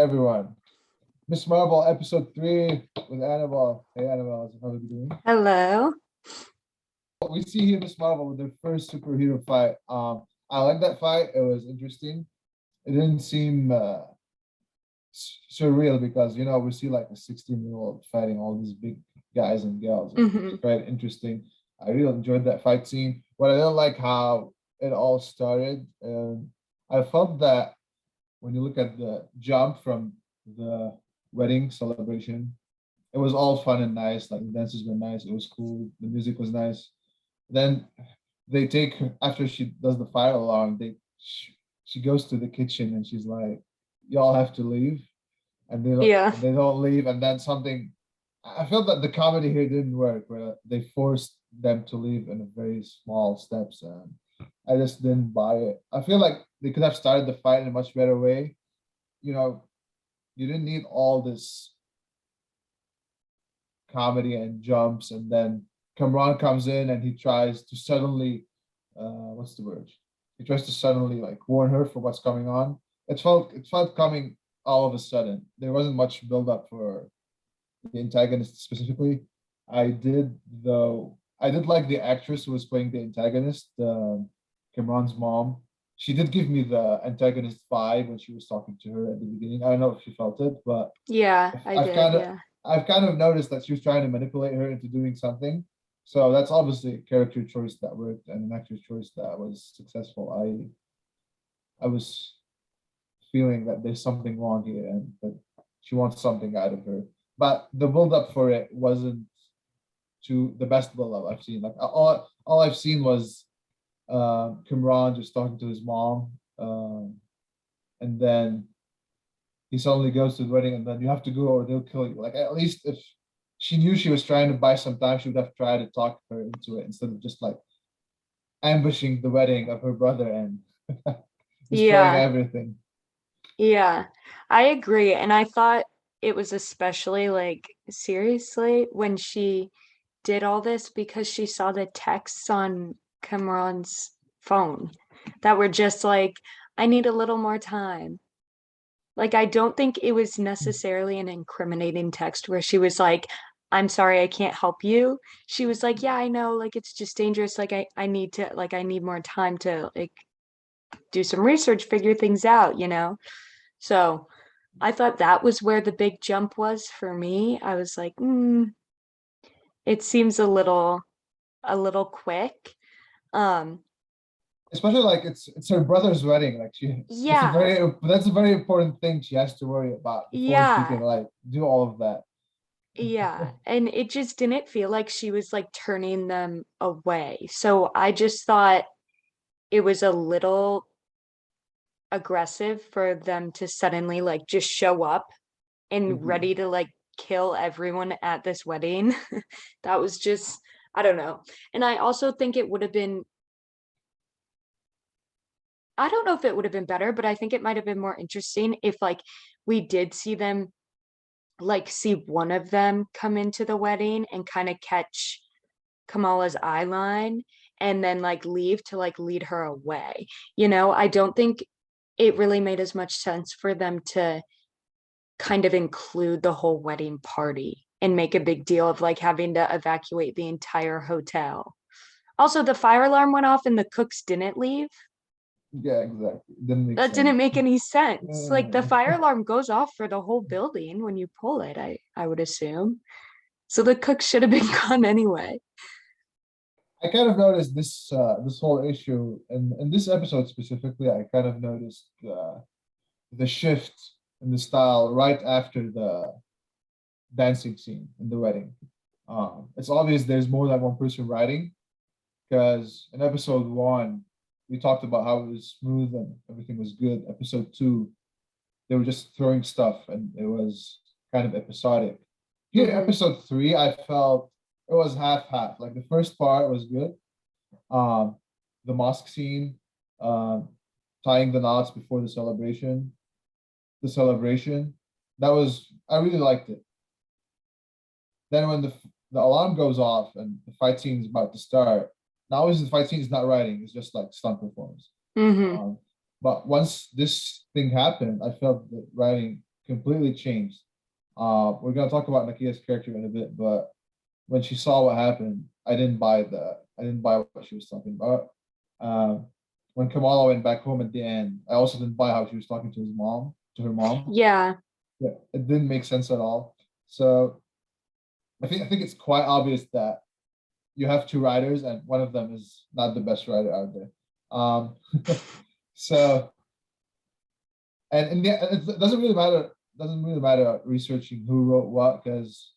everyone. Miss Marvel, episode 3 with Annabelle. Hey Annabelle, how's it doing? Hello. We see here Miss Marvel with their first superhero fight. I like that fight. It was interesting. It didn't seem surreal because we see like a 16-year-old fighting all these big guys and girls. hmm It's quite interesting. I really enjoyed that fight scene. But I didn't like how it all started. And I felt that when you look at the jump from the wedding celebration, it was all fun and nice. Like the dances were nice. It was cool. The music was nice. Then they take her after she does the fire alarm. She goes to the kitchen and she's like, "Y'all have to leave," and Yeah. they don't leave. And then something. I felt that the comedy here didn't work, where they forced them to leave in a very small steps, and I just didn't buy it. I feel like they could have started the fight in a much better way. You know, you didn't need all this comedy and jumps, and then Kamran comes in and he tries to suddenly, what's the word? He tries to suddenly like warn her for what's coming on. It felt coming all of a sudden. There wasn't much build up for the antagonist specifically. I did like the actress who was playing the antagonist, Kamran's mom. She did give me the antagonist vibe when she was talking to her at the beginning. I don't know if you felt it, but Yeah, I I've did. kind of Yeah. I've kind of noticed that she was trying to manipulate her into doing something. So that's obviously a character choice that worked and an actor's choice that was successful. I was feeling that there's something wrong here and that she wants something out of her. But the build up for it wasn't to the best build up I've seen. Like all I've seen was Kimran just talking to his mom, and then he suddenly goes to the wedding, and then you have to go or they'll kill you. Like at least if she knew she was trying to buy some time, she would have tried to talk her into it instead of just like ambushing the wedding of her brother and destroying Yeah. everything. Yeah. I agree. And I thought it was especially like seriously when she did all this because she saw the texts on Cameron's phone that were just like, I need a little more time. Like, I don't think it was necessarily an incriminating text where she was like, I'm sorry, I can't help you. She was like, yeah, I know, like it's just dangerous. Like I need to like I need more time to like do some research, figure things out, you know? So I thought that was where the big jump was for me. I was like, it seems a little quick. Um, Especially like it's her brother's wedding. Like yeah, that's a very important thing she has to worry about before she can yeah, like do all of that. yeah. And it just didn't feel like she was like turning them away. So I just thought it was a little aggressive for them to suddenly like just show up and Mhm. ready to like kill everyone at this wedding. That was just, I don't know. And I also think it would have been, I don't know if it would have been better, but I think it might have been more interesting if like we did see them like see one of them come into the wedding and kind of catch Kamala's eye line and then like leave to like lead her away. I don't think it really made as much sense for them to kind of include the whole wedding party and make a big deal of like having to evacuate the entire hotel. Also, the fire alarm went off and the cooks didn't leave. Yeah, exactly. Didn't make That didn't sense. make any sense. Like the Uh, fire alarm goes off for the whole building when you pull it, I would assume. So the cooks should have been gone anyway. I kind of noticed this whole issue and in this episode specifically. I kind of noticed the shift in the style right after the dancing scene in the wedding. It's obvious there's more than one person writing because in episode 1 we talked about how it was smooth and everything was good. Episode 2 they were just throwing stuff and it was kind of episodic. Here, hmm episode 3, I felt it was half half. Like the first part was good. Um, the mosque scene, um, tying the knots before the celebration. That was I really liked it. Then when the alarm goes off and the fight scene is about to start, now is the fight scene is not writing; it's just like stunt performance. hmm Um, but once this thing happened, I felt the writing completely changed. We're gonna talk about Nakia's character in a bit, but when she saw what happened, I didn't buy what she was talking about. Um, when Kamala went back home at the end, I also didn't buy how she was talking to her mom. Yeah. Yeah, it didn't make sense at all. So I think it's quite obvious that you have two writers, and one of them is not the best writer out there. Um, so and in the it doesn't really matter. Doesn't really matter researching who wrote what, because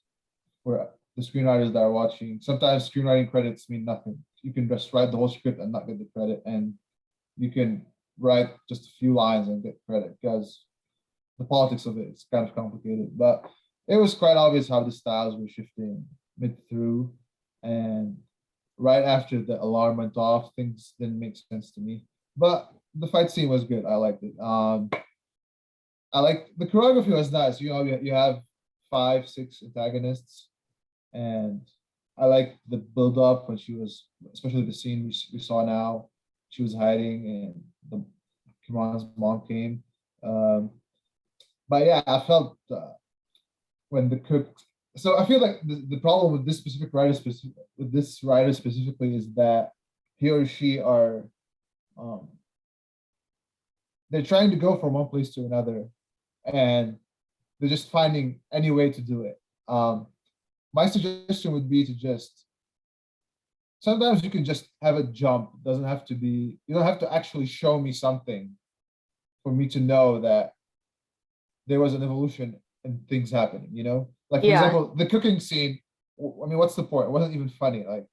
for the screenwriters that are watching, sometimes screenwriting credits mean nothing. You can just write the whole script and not get the credit, and you can write just a few lines and get credit, because the politics of it is kind of complicated. But it was quite obvious how the styles were shifting mid through, and right after the alarm went off, things didn't make sense to me. But the fight scene was good. I liked it. I like the choreography was nice. You know, you have 5, 6 antagonists, and I like the build up when she was, especially the scene we saw now. She was hiding, and the Kimran's mom came. Um, but yeah, I felt when the cook. So I feel like the problem with this specific writer, with this writer specifically, is that he or she are um, they're trying to go from one place to another, and they're just finding any way to do it. My suggestion would be to just sometimes you can just have a jump. It doesn't have to be, you don't have to actually show me something for me to know that there was an evolution and things happening, you know? Like for Yeah. example, the cooking scene, I mean, what's the point? It wasn't even funny. Like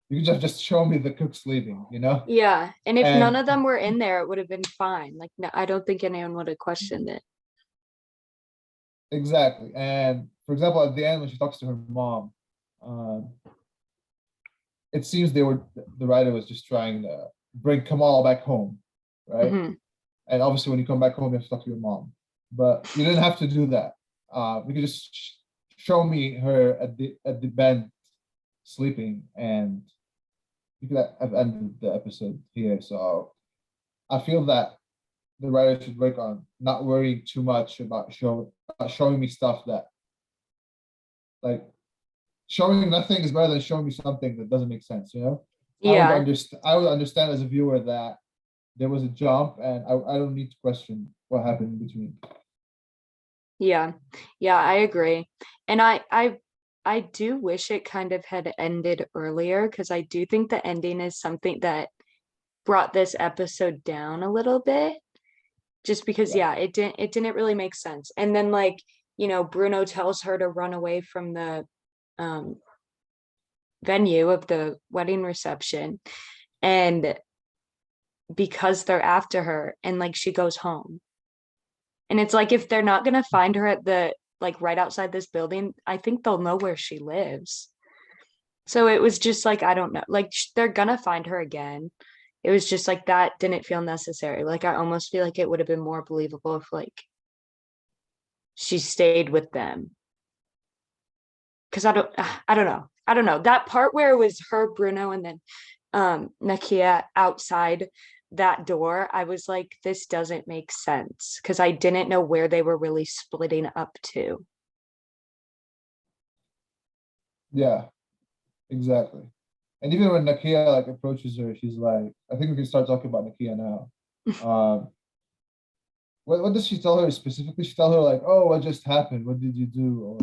you can just show me the cook sleeping, you know? Yeah. And if none And of them were in there, it would have been fine. Like, no, I don't think anyone would have questioned it. exactly. And for example, at the end when she talks to her mom, um, it seems the writer was just trying to bring Kamal back home, right? Hmm. And obviously, when you come back home, you have to talk to your mom. But you didn't have to do that. You could just show me her at the bed sleeping, and you could have ended the episode here. So I feel that the writer should work on not worrying too much about showing me stuff that, like, showing nothing is better than showing me something that doesn't make sense. You know, Yeah. I would understand as a viewer that there was a jump, and I don't need to question what happened in between. Yeah. Yeah, I agree. And I do wish it kind of had ended earlier, because I do think the ending is something that brought this episode down a little bit, just because Yeah. yeah, it didn't really make sense. And then like, Bruno tells her to run away from the um venue of the wedding reception, and because they're after her, and like she goes home. And it's like, if they're not going to find her at the, like, right outside this building, I think they'll know where she lives. So it was just like, I don't know, like they're going to find her again. It was just like that didn't feel necessary. Like I almost feel like it would have been more believable if like she stayed with them. Cause I don't know. That part where it was her, Bruno, and then Nakia outside that door, I was like, this doesn't make sense, because I didn't know where they were really splitting up to. Yeah, exactly. And even when Nakia like approaches her, she's like, I think we can start talking about Nakia now. Um, what does she tell her specifically? She tell her like, "Oh, what just happened? What did you do? Or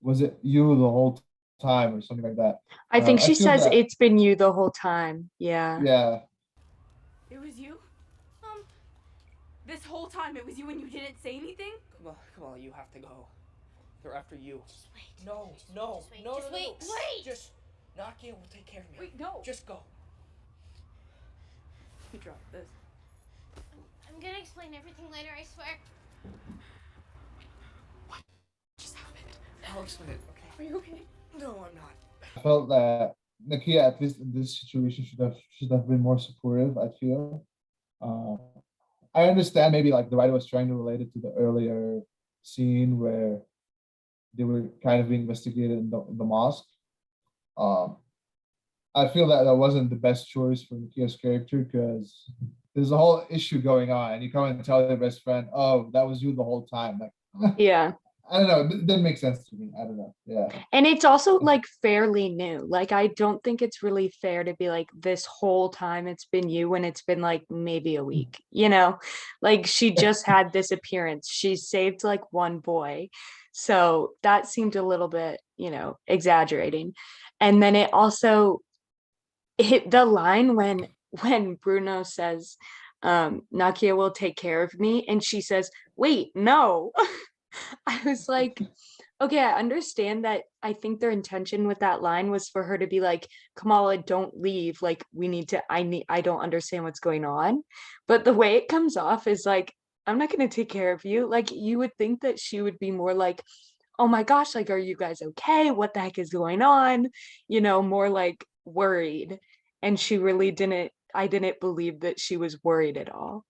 was it you the whole time, or something like that?" I think I she feel says that, it's been you the whole time. Yeah. yeah, It was you? Um, this whole time it was you and you didn't say anything? Come on, you have to go. They're after you. Just wait. No, Just no, wait. no, Just no, no, wait. no. Wait! Just Nakia will take care of me. Wait, no. Just go. You drop this. I'm gonna explain everything later, I swear. Just happened. I'll explain it, okay? Are you okay? No, I'm not. I felt that Nakia, at least in this situation, should have been more supportive. I feel. Uh, I understand maybe like the writer was trying to relate it to the earlier scene where they were kind of being investigated in the mosque. Um, I feel that that wasn't the best choice for Nakia's character because there's a whole issue going on, and you come and tell your best friend, "Oh, that was you the whole time." Like, Yeah. I don't know. It didn't make sense to me. I don't know. Yeah. And it's also like fairly new. Like, I don't think it's really fair to be like, this whole time it's been you when it's been like maybe a week, you know? Like, she just had this appearance. She saved like one boy. So that seemed a little bit, exaggerating. And then it also hit the line when Bruno says, Nakia will take care of me. And she says, wait, no. I was like, okay, I understand that. I think their intention with that line was for her to be like, Kamala, don't leave. Like, I don't understand what's going on. But the way it comes off is like, I'm not going to take care of you. Like, you would think that she would be more like, oh my gosh, like, are you guys okay? What the heck is going on? More like worried. And she really I didn't believe that she was worried at all.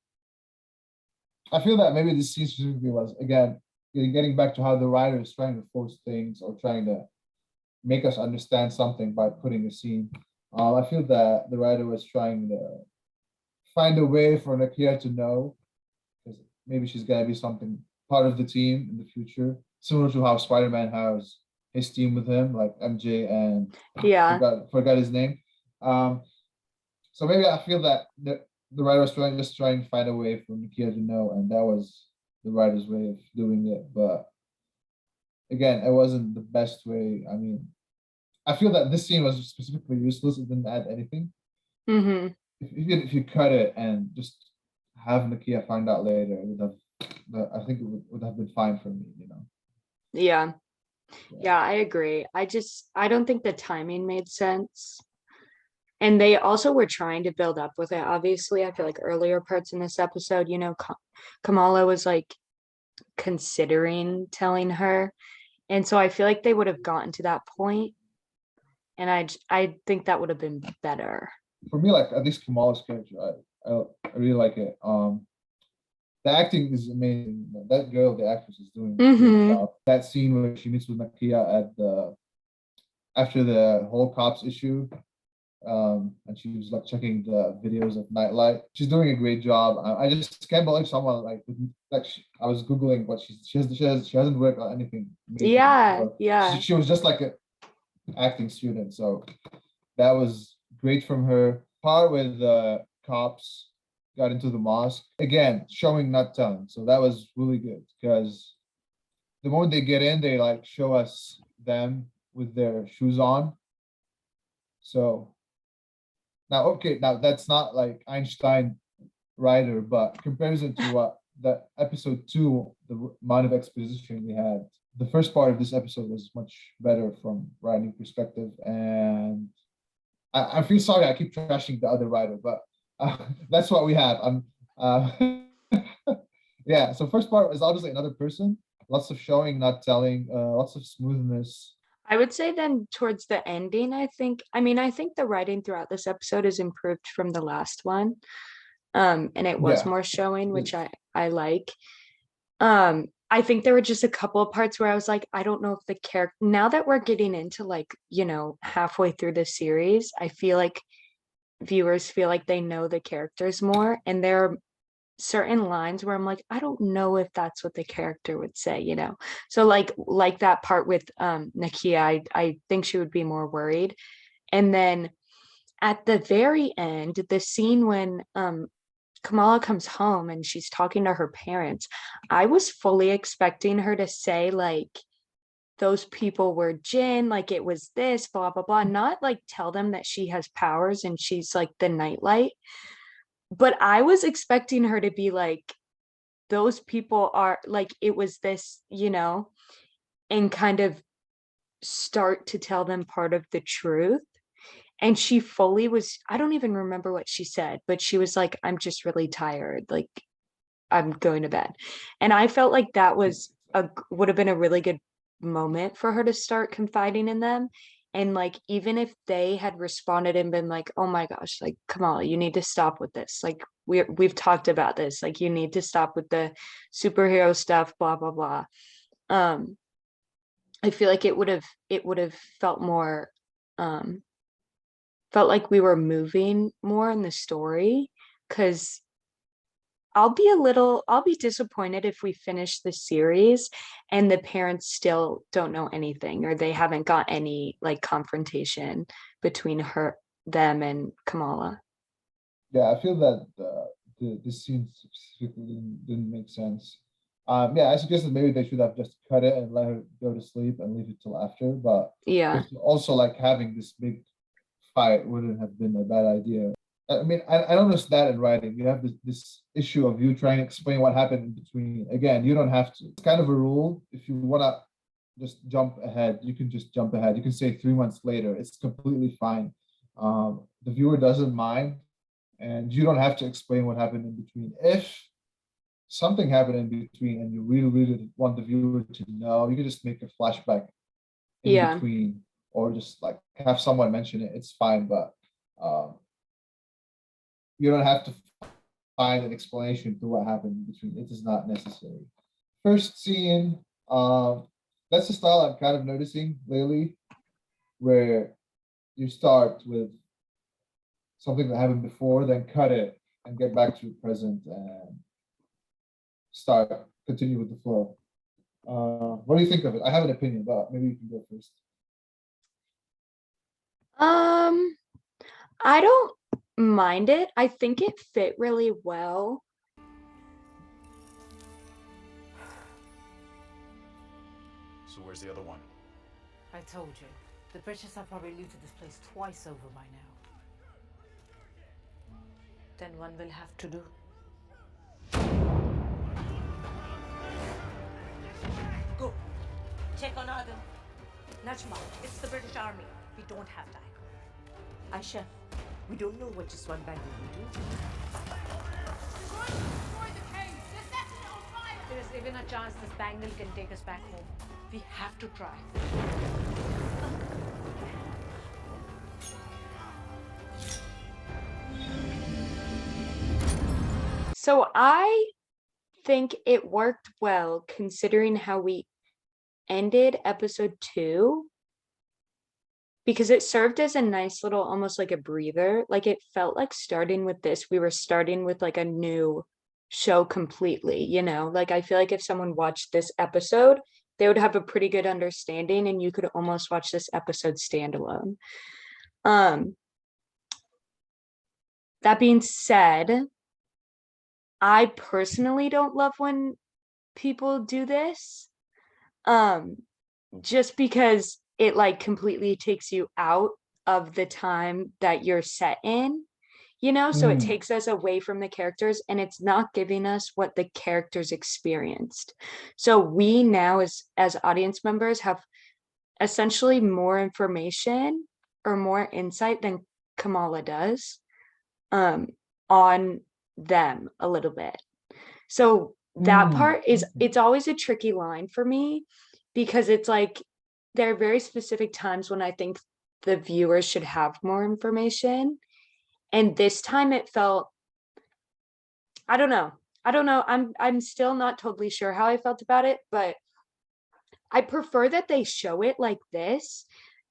I feel that maybe this scene specifically was again getting back to how the writer is trying to force things or trying to make us understand something by putting a scene. I feel that the writer was trying to find a way for Nakia to know because maybe she's gonna be something part of the team in the future, similar to how Spider-Man has his team with him, like MJ and Yeah. forgot his name. Um, so maybe I feel that the writer was trying to find a way for Nakia to know, and that was the writer's way of doing it. But again, it wasn't the best way. I mean, I feel that this scene was specifically useless. It didn't add anything. Mm-hmm. If you cut it and just have Nakia find out later, it would have. I think it would have been fine for me. Yeah. Yeah, I agree. I don't think the timing made sense. And they also were trying to build up with it. Obviously, I feel like earlier parts in this episode, Kamala was like considering telling her. And so I feel like they would have gotten to that point, and I think that would have been better. For me, like at least Kamala's character, I really like it. The acting is amazing. That girl, the actress, is doing a great job. That scene where she meets with Nakia at the after the whole cops issue, and she was like checking the videos of Nightlight. She's doing a great job. I just can't believe someone I was googling what she hasn't worked on anything major Yeah, before. yeah. She was just like an acting student, so that was great from her. Part with the cops got into the mosque again, showing not telling. So that was really good because the moment they get in, they like show us them with their shoes on. So now, okay, now that's not like Einstein writer, but comparison to what the episode 2, the amount of exposition we had, the first part of this episode was much better from writing perspective. And I feel sorry I keep trashing the other writer, but that's what we have. Yeah. So first part is obviously another person, lots of showing, not telling, lots of smoothness. I would say then towards the ending, I think the writing throughout this episode is improved from the last one. And it was Yeah. more showing, which I like. I think there were just a couple of parts where I was like, I don't know if the character, now that we're getting into like, halfway through the series, I feel like viewers feel like they know the characters more. And there are certain lines where I'm like, I don't know if that's what the character would say. So like that part with Nakia, I think she would be more worried. And then at the very end, the scene when Kamala comes home and she's talking to her parents, I was fully expecting her to say like those people were Jinn, like it was this, blah blah blah, not like tell them that she has powers and she's like the nightlight. But I was expecting her to be like, those people are like, it was this, and kind of start to tell them part of the truth. And she fully was, I don't even remember what she said, but she was like, I'm just really tired. Like, I'm going to bed. And I felt like that would have been a really good moment for her to start confiding in them. And like, even if they had responded and been like, oh my gosh, like, Kamala, you need to stop with this. Like, we've talked about this. Like, you need to stop with the superhero stuff, blah, blah, blah. I feel like it would have felt more felt like we were moving more in the story, because I'll be disappointed if we finish the series and the parents still don't know anything, or they haven't got any like confrontation between them and Kamala. Yeah, I feel that this scene specifically didn't make sense. Yeah, I suggested maybe they should have just cut it and let her go to sleep and leave it till after. But Yeah. also like having this big fight wouldn't have been a bad idea. I mean, I don't understand in writing. You have this issue of you trying to explain what happened in between. Again, you don't have to. It's kind of a rule. If you want to just jump ahead, you can just jump ahead. You can say 3 months later. It's completely fine. The viewer doesn't mind, and you don't have to explain what happened in between. If something happened in between and you really, really want the viewer to know, you can just make a flashback in Yeah. between, or just like have someone mention it. It's fine, but you don't have to find an explanation to what happened in between. It is not necessary. First scene, that's the style I'm kind of noticing lately, where you start with something that happened before, then cut it and get back to the present and continue with the flow. What do you think of it? I have an opinion, but maybe you can go first. I don't mind it. I think it fit really well. So where's the other one? I told you. The British have probably looted this place twice over by now. Then one will have to do. Go. Check on Adam. Najma, it's the British Army. We don't have time. Aisha, we don't know what just one bangle will do. There is even a chance this bangle can take us back home. We have to try. So I think it worked well considering how we ended episode 2, because it served as a nice little, almost like a breather. Like it felt like starting with this, we were starting with like a new show completely, like I feel like if someone watched this episode, they would have a pretty good understanding and you could almost watch this episode standalone. That being said, I personally don't love when people do this, just because it like completely takes you out of the time that you're set in, so it takes us away from the characters and it's not giving us what the characters experienced. So we now as audience members have essentially more information or more insight than Kamala does on them a little bit. So that part is, it's always a tricky line for me, because it's like there are very specific times when I think the viewers should have more information, and this time it felt, I don't know, I'm still not totally sure how I felt about it, but I prefer that they show it like this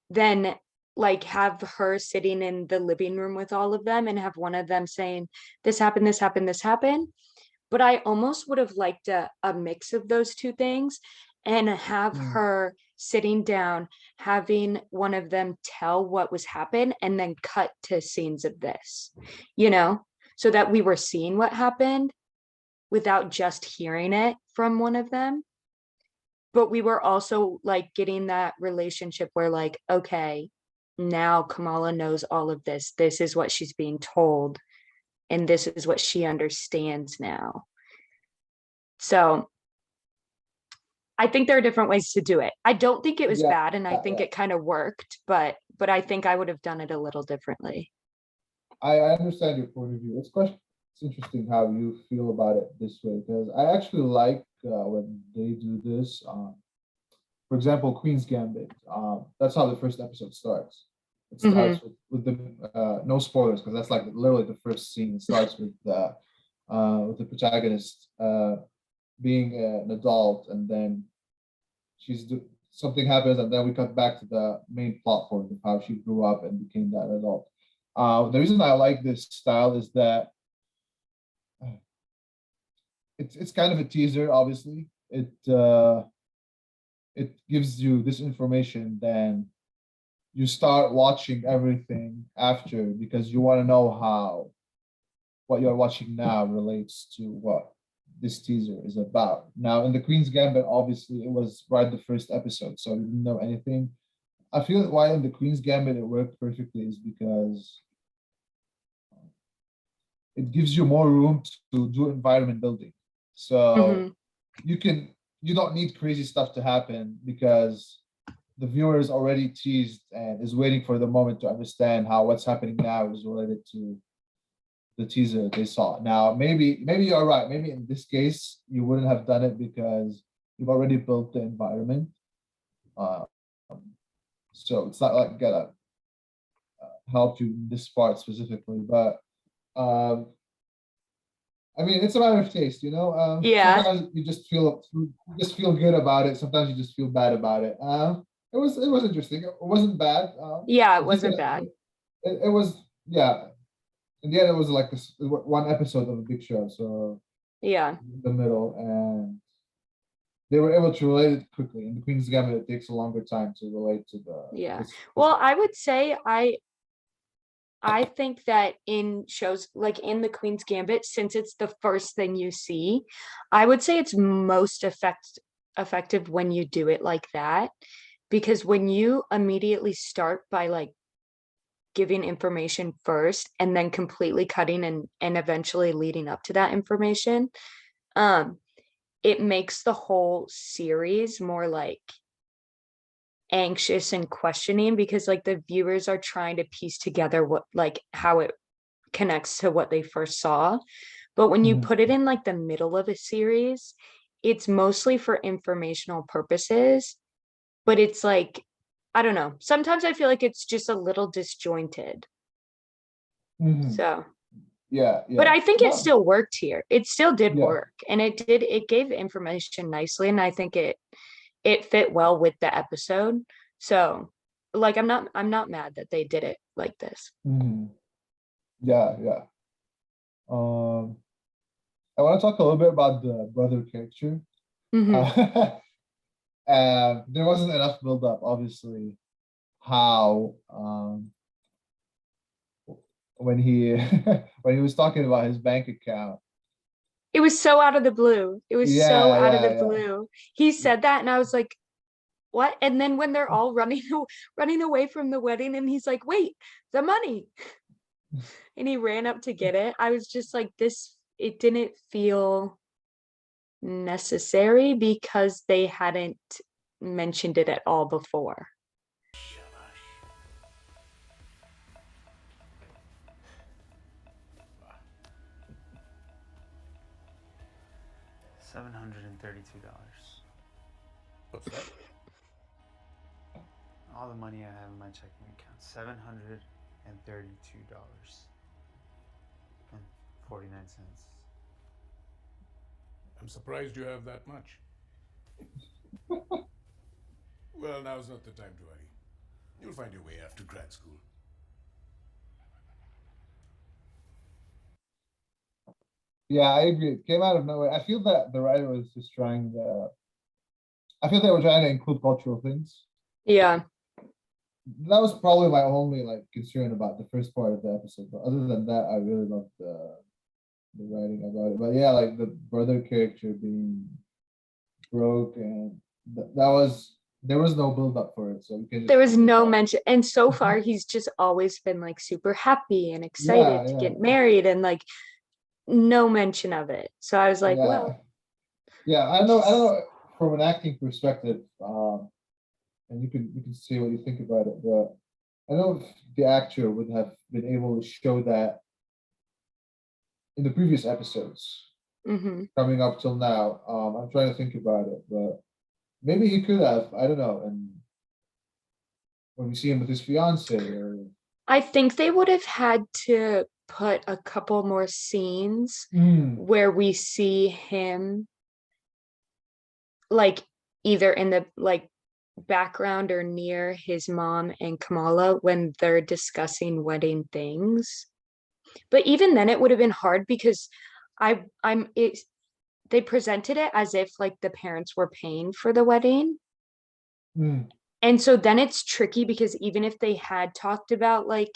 than like have her sitting in the living room with all of them and have one of them saying this happened, this happened, this happened. But I almost would have liked a mix of those two things, and have her sitting down, having one of them tell what was happened and then cut to scenes of this, so that we were seeing what happened without just hearing it from one of them. But we were also like getting that relationship where like, okay, now Kamala knows all of this. This is what she's being told, and this is what she understands now. So I think there are different ways to do it. I don't think it was bad, and I think it kind of worked, but I think I would have done it a little differently. I understand your point of view. It's interesting how you feel about it this way, because I actually like when they do this. For example, Queen's Gambit. That's how the first episode starts. It starts with the no spoilers, because that's like literally the first scene. It starts with the protagonist being an adult, and then something happens, and then we cut back to the main plot point of how she grew up and became that adult. The reason I like this style is that it's kind of a teaser, obviously. It gives you this information, then you start watching everything after because you want to know how what you're watching now relates to what this teaser is about. Now, in the Queen's Gambit, obviously, it was right the first episode, so you didn't know anything. I feel that why in the Queen's Gambit it worked perfectly is because it gives you more room to do environment building. So you don't need crazy stuff to happen because the viewer is already teased and is waiting for the moment to understand how what's happening now is related to the teaser they saw. Now, maybe you're right. Maybe in this case, you wouldn't have done it because you've already built the environment. So it's not like gonna help you in this part specifically, but I mean, it's a matter of taste, you know. Yeah. Sometimes you just feel good about it. Sometimes you just feel bad about it. It was interesting. It wasn't bad. Yeah, it it's just wasn't that bad. it was, yeah. In the end, it was like this one episode of a big show, so Yeah. in the middle, and they were able to relate it quickly. In the Queen's Gambit, it takes a longer time to relate to the. Yeah. Well, I would say I think that in shows like in the Queen's Gambit, since it's the first thing you see, I would say it's most effective when you do it like that. Because when you immediately start by like giving information first and then completely cutting and eventually leading up to that information, it makes the whole series more like anxious and questioning because like the viewers are trying to piece together what like how it connects to what they first saw. But when you put it in like the middle of a series, it's mostly for informational purposes, but it's like I don't know, sometimes I feel like it's just a little disjointed. So Yeah, but yeah. I think it No, still worked here. It still did yeah. work, and it gave information nicely, and I think it fit well with the episode. So like I'm not mad that they did it like this. Yeah, yeah. I want to talk a little bit about the brother character. There wasn't enough build up, obviously, how when he when he was talking about his bank account. It was so out of the blue. It was so Yeah, out of the yeah, blue. He said that and I was like, what? And then when they're all running away from the wedding and he's like, wait, the money. And he ran up to get it. I was just like, this, it didn't feel necessary because they hadn't mentioned it at all before. $732. What's that? All the money I have in my checking account, $732 and 49 cents. I'm surprised you have that much. Well, now's not the time to worry. You'll find your way after grad school. Yeah, I agree. It came out of nowhere. I feel that the writer was just trying to. I feel they were trying to include cultural things. Yeah. That was probably my only like concern about the first part of the episode. But other than that, I really loved the writing about it. But yeah, like the brother character being broke and there was no build up for it, so there was no mention, and so far he's just always been like super happy and excited to get married and like no mention of it. So I was like, well, yeah, I know from an acting perspective, and you can say what you think about it, but I know if the actor would have been able to show that in the previous episodes coming up till now. I'm trying to think about it, but maybe he could have. I don't know. And when we see him with his fiance, or I think they would have had to put a couple more scenes where we see him like either in the like background or near his mom and Kamala when they're discussing wedding things. But even then it would have been hard because I'm it they presented it as if like the parents were paying for the wedding. Mm. And so then it's tricky because even if they had talked about like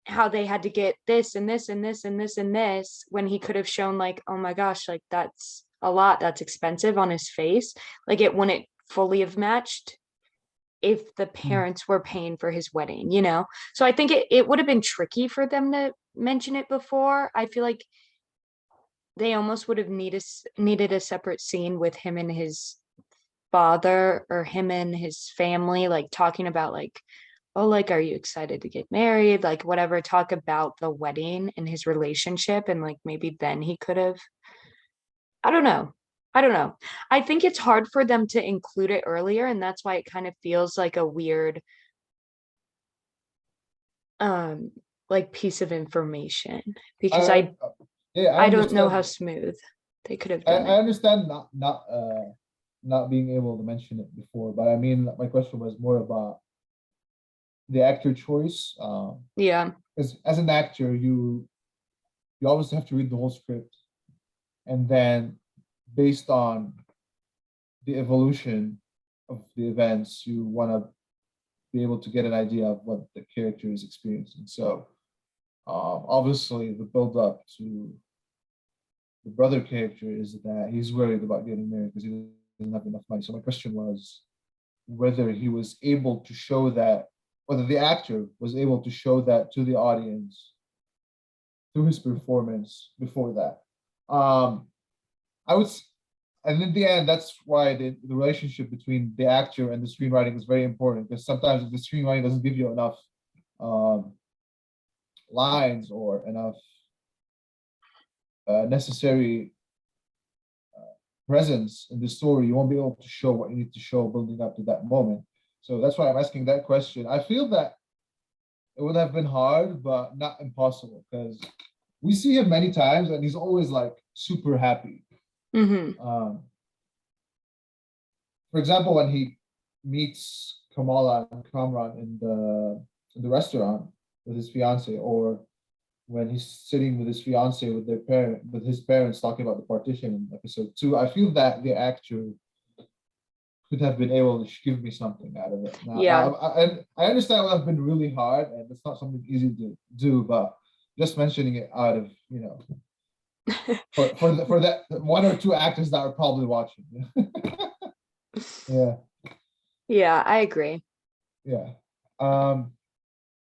how they had to get this and this and this and this and this, when he could have shown like, oh my gosh, like that's a lot, that's expensive on his face, like it wouldn't fully have matched if the parents were paying for his wedding, you know? So I think it would have been tricky for them to mention it before. I feel like they almost would have needed a separate scene with him and his father or him and his family, like talking about like, oh, like, are you excited to get married? Like, whatever, talk about the wedding and his relationship. And like, maybe then he could have, I don't know. I don't know. I think it's hard for them to include it earlier. And that's why it kind of feels like a weird, um, like piece of information because I, yeah, I I don't know how understand. smooth they could have I, done I it. understand not being able to mention it before, but I mean, my question was more about the actor choice. Yeah. As an actor, you obviously have to read the whole script, and then based on the evolution of the events, you want to be able to get an idea of what the character is experiencing. So, obviously, the build up to the brother character is that he's worried about getting married because he doesn't have enough money. So my question was whether he was able to show that, whether the actor was able to show that to the audience through his performance before that. I was, and in the end, that's why the relationship between the actor and the screenwriting is very important because sometimes if the screenwriting doesn't give you enough um, lines or enough necessary presence in the story, you won't be able to show what you need to show building up to that moment. So that's why I'm asking that question. I feel that it would have been hard, but not impossible because we see him many times and he's always like super happy. Mm-hmm. For example, when he meets Kamala and Kamran in the restaurant with his fiance, or when he's sitting with his fiance with his parents talking about the partition in episode 2, I feel that the actor could have been able to give me something out of it. Now, Yeah. I understand it would have been really hard, and it's not something easy to do, but just mentioning it out of for that one or two actors that are probably watching. Yeah, Yeah, I agree. yeah.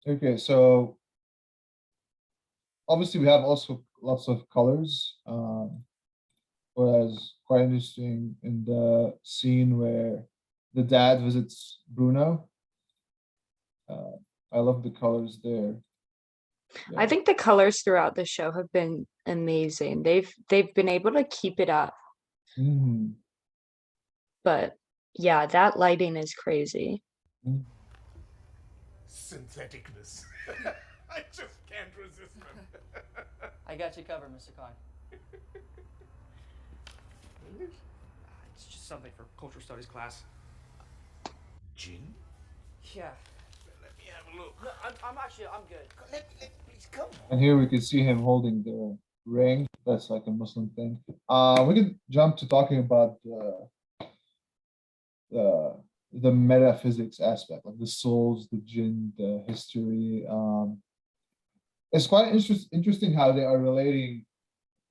Okay, so obviously we have also lots of colors. Was quite interesting in the scene where the dad visits Bruno. Uh, I love the colors there. I think the colors throughout the show have been amazing. They've been able to keep it up, Mhm. but yeah, that lighting is crazy. Syntheticness. I just can't resist them. I got you covered, Mr. Khan. It's just something for cultural studies class. Gin? Yeah. Let me have a look. No, I'm good. Please come. And here we can see him holding the ring. That's like a Muslim thing. We could jump to talking about the metaphysics aspect, like the souls, the jinn, the history. It's quite interesting how they are relating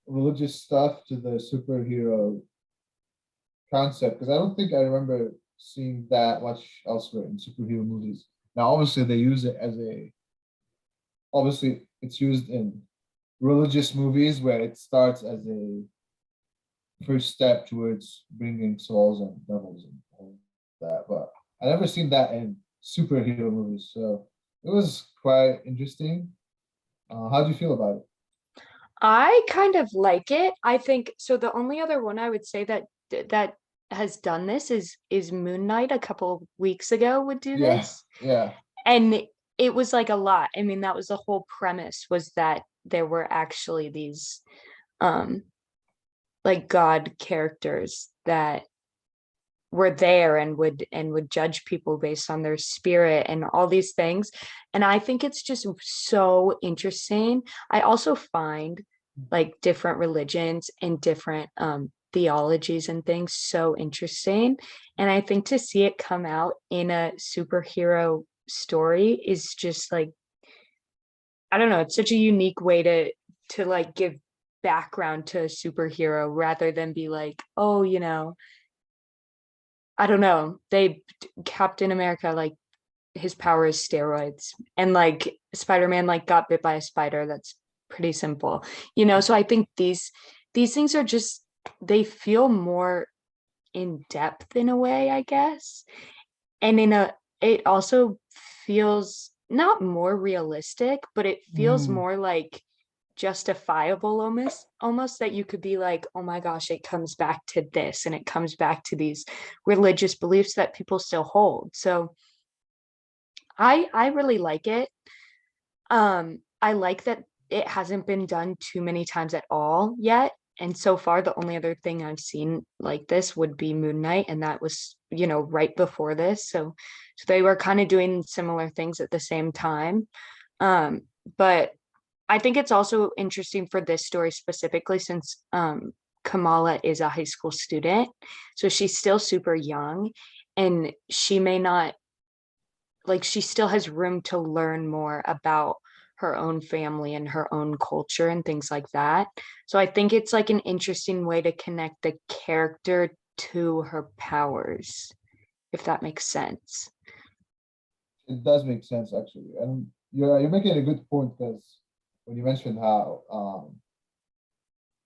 religious stuff to the superhero concept because I don't think I remember seeing that much elsewhere in superhero movies. Now, obviously, they use it as obviously it's used in religious movies where it starts as a first step towards bringing souls and devils and all that. But I never seen that in superhero movies, so it was quite interesting. How do you feel about it? I kind of like it. I think so. The only other one I would say that has done this is Moon Knight a couple weeks ago would do Yeah, this. yeah. And it was like a lot. I mean, that was the whole premise was that there were actually these like God characters that were there and would judge people based on their spirit and all these things. And I think it's just so interesting. I also find like different religions and different theologies and things so interesting. And I think to see it come out in a superhero story is just like, I don't know, it's such a unique way to like give background to a superhero rather than be like, oh, you know, I don't know, Captain America, like his power is steroids, and like Spider-Man like got bit by a spider. That's pretty simple, you know. So I think these things are just, they feel more in depth in a way, I guess. And it also feels not more realistic, but it feels Mm, more like justifiable, almost that you could be like, oh my gosh, it comes back to this, and it comes back to these religious beliefs that people still hold. So I really like it. I like that it hasn't been done too many times at all yet. And so far, the only other thing I've seen like this would be Moon Knight, and that was, you know, right before this. So they were kind of doing similar things at the same time. But I think it's also interesting for this story specifically since Kamala is a high school student. So she's still super young, and she may not, like, she still has room to learn more about her own family and her own culture and things like that. So I think it's like an interesting way to connect the character to her powers, if that makes sense. it does make sense actually, and you're making a good point because when you mentioned how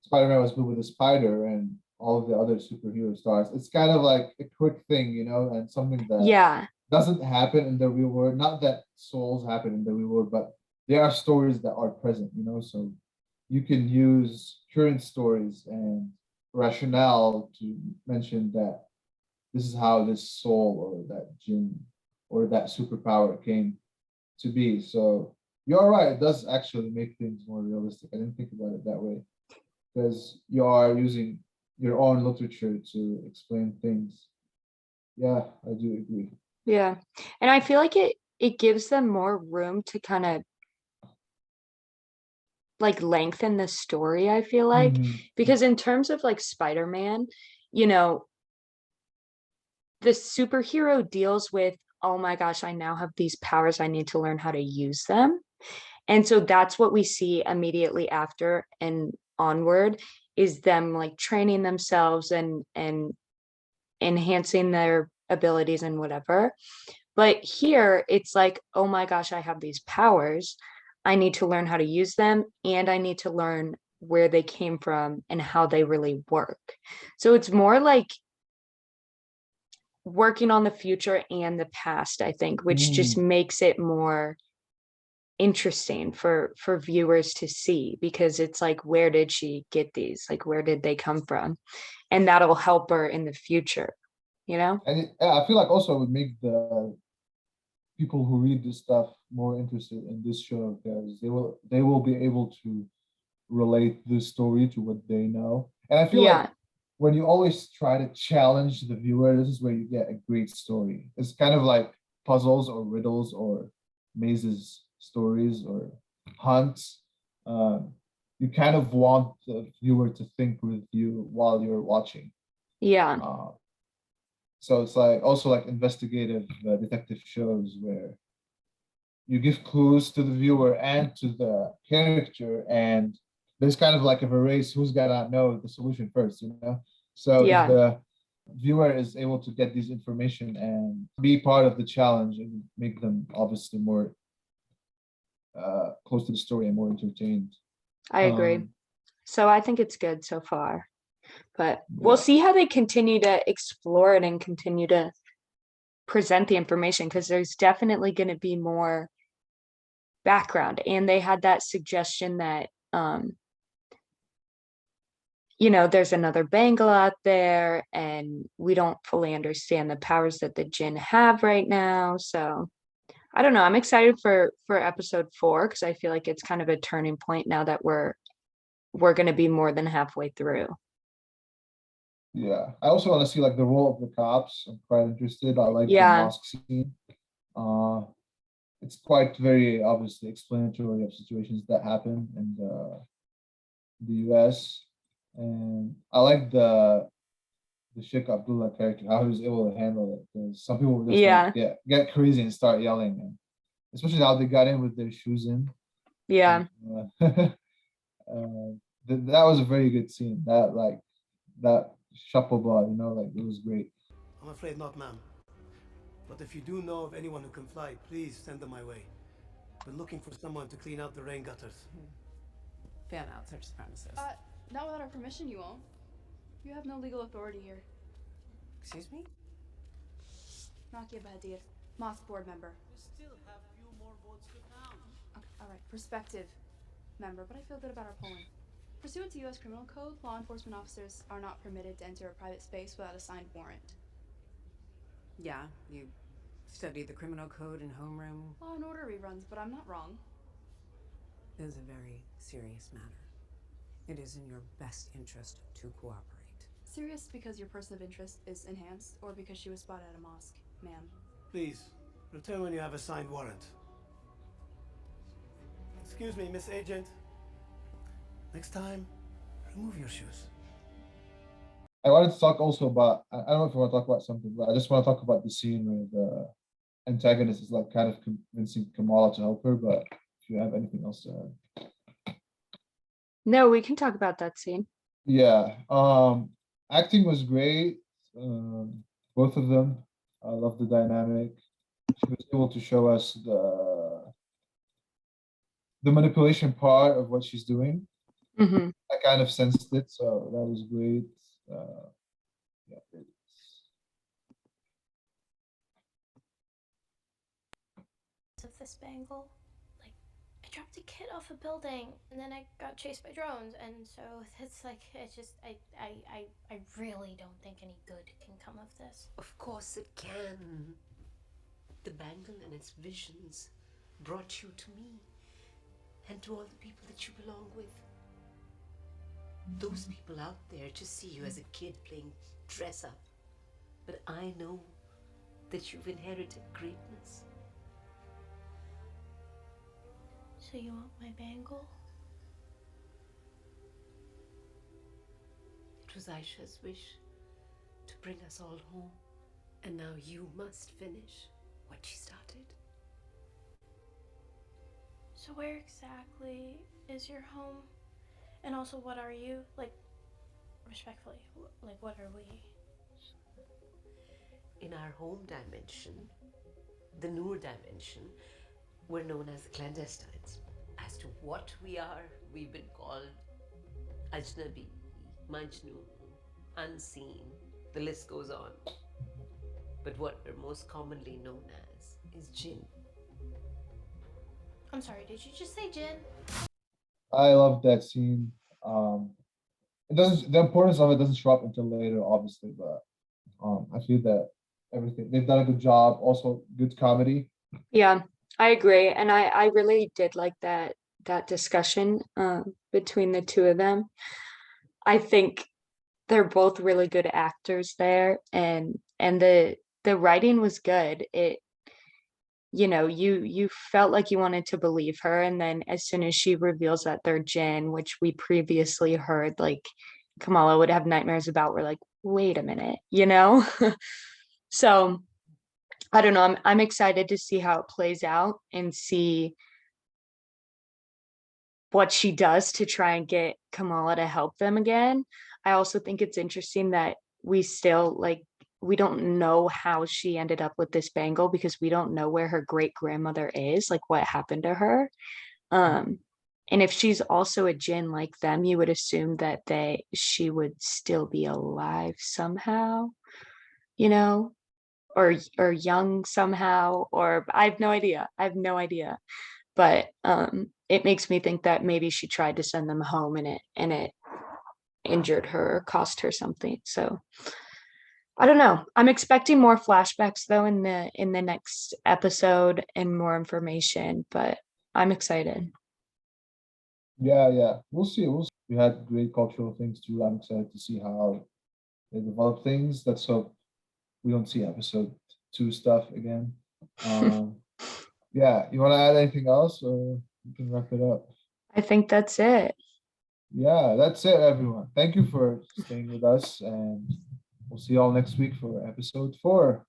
Spider-Man was built with a spider and all of the other superhero stars, it's kind of like a quick thing, you know, and something that Yeah. doesn't happen in the real world. Not that souls happen in the real world, but there are stories that are present, you know. So you can use current stories and rationale to mention that this is how this soul or that jinn or that superpower came to be. So you're right, it does actually make things more realistic. I didn't think about it that way because you are using your own literature to explain things. Yeah, I do agree. Yeah. And I feel like it gives them more room to kind of like lengthen the story, I feel like. Mhm. Because in terms of like Spider-Man, you know, the superhero deals with, oh my gosh, I now have these powers, I need to learn how to use them. And so that's what we see immediately after and onward, is them like training themselves and enhancing their abilities and whatever. But here it's like, oh my gosh, I have these powers. I need to learn how to use them, and I need to learn where they came from and how they really work. So it's more like working on the future and the past, I think, which just Mm. makes it more interesting for viewers to see, because it's like, where did she get these? Like, where did they come from? And that'll help her in the future, you know? And yeah, I feel like also it would make the people who read this stuff more interested in this show because they will be able to relate the story to what they know. And I feel like Yeah. when you always try to challenge the viewer, this is where you get a great story. It's kind of like puzzles or riddles or mazes stories or hunts. Um, you kind of want the viewer to think with you while you're watching. Yeah. Uh, so it's like also like investigative detective shows where you give clues to the viewer and to the character, and there's kind of like of a race who's gonna know the solution first, you know. So if Yeah. the viewer is able to get this information and be part of the challenge, and make them obviously more close to the story and more entertained. I agree. Um, So I think it's good so far, but we'll yeah. see how they continue to explore it and continue to present the information, because there's definitely going to be more background. And they had that suggestion that you know, there's another Bengal out there, and we don't fully understand the powers that the Jinn have right now. So I don't know. I'm excited for episode 4, because I feel like it's kind of a turning point now that we're going to be more than halfway through. Yeah, I also want to see like the role of the cops. I'm quite interested. I like the Yeah. mosque scene. Uh, it's quite very obviously explanatory of situations that happen in the US. And I like the Sheikh Abdullah character, how he was able to handle it. Because some people would just Yeah. like get crazy and start yelling, and especially how they got in with their shoes in. Yeah. That was a very good scene. That chapeau ball, like it was great. I'm afraid not, ma'am. But if you do know of anyone who can fly, please send them my way. We're looking for someone to clean out the rain gutters. Fan out search the premises. Not without our permission, you won't. You have no legal authority here. Excuse me? Ragheb, mosque board member. We still have few more votes to count. Okay, all right, prospective member, but I feel good about our polling. Pursuant to U.S. Criminal Code, law enforcement officers are not permitted to enter a private space without a signed warrant. Yeah, you studied the criminal code in homeroom. Law and order reruns, but I'm not wrong. It is a very serious matter. It is in your best interest to cooperate. Serious because your person of interest is enhanced, or because she was spotted at a mosque, ma'am. Please, return when you have a signed warrant. Excuse me, Miss Agent. Next time, remove your shoes. I wanted to talk also about, I don't know if you want to talk about something, but I just want to talk about the scene where the antagonist is like kind of convincing Kamala to help her, but if you have anything else to add. No, we can talk about that scene. Yeah, acting was great. Both of them. I love the dynamic. She was able to show us the manipulation part of what she's doing. Hmm. I kind of sensed it, so that was great. Yeah, great. Of this bangle, like I dropped a kid off a building and then I got chased by drones, and so it's like it's just I really don't think any good can come of this. Of course it can. The bangle and its visions brought you to me and to all the people that you belong with. Those people out there just see you as a kid playing dress up. But I know that you've inherited greatness. So you want my bangle? It was Aisha's wish to bring us all home, and now you must finish what she started. So where exactly is your home? And also, what are you? Like, respectfully, like, what are we? In our home dimension, the Noor dimension, we're known as the clandestines. As to what we are, we've been called Ajnabi, Majnun, Unseen. The list goes on. But what we're most commonly known as is Jinn. I'm sorry, did you just say Jinn? I love that scene. It doesn't, the importance of it doesn't show up until later, obviously, but I feel that everything they've done a good job. Also, good comedy. Yeah, I agree. And I really did like that discussion between the two of them. I think they're both really good actors there, and the writing was good. It, you felt like you wanted to believe her, and then as soon as she reveals that they're Jinn, which we previously heard like Kamala would have nightmares about, we're like, wait a minute, So I don't know. I'm excited to see how it plays out and see what she does to try and get Kamala to help them again. I also think it's interesting that we still we don't know how she ended up with this bangle, because we don't know where her great grandmother is, like what happened to her. And if she's also a Jinn like them, you would assume that she would still be alive somehow, or young somehow, or I have no idea. But it makes me think that maybe she tried to send them home, and it injured her or cost her something. So I don't know. I'm expecting more flashbacks though in the next episode and more information, but I'm excited. Yeah, we'll see. We had great cultural things too. I'm excited to see how they develop things. Let's hope we don't see episode 2 stuff again. Yeah, you want to add anything else, or you can wrap it up? I think that's it. Yeah, that's it, everyone. Thank you for staying with us, and we'll see you all next week for episode 4.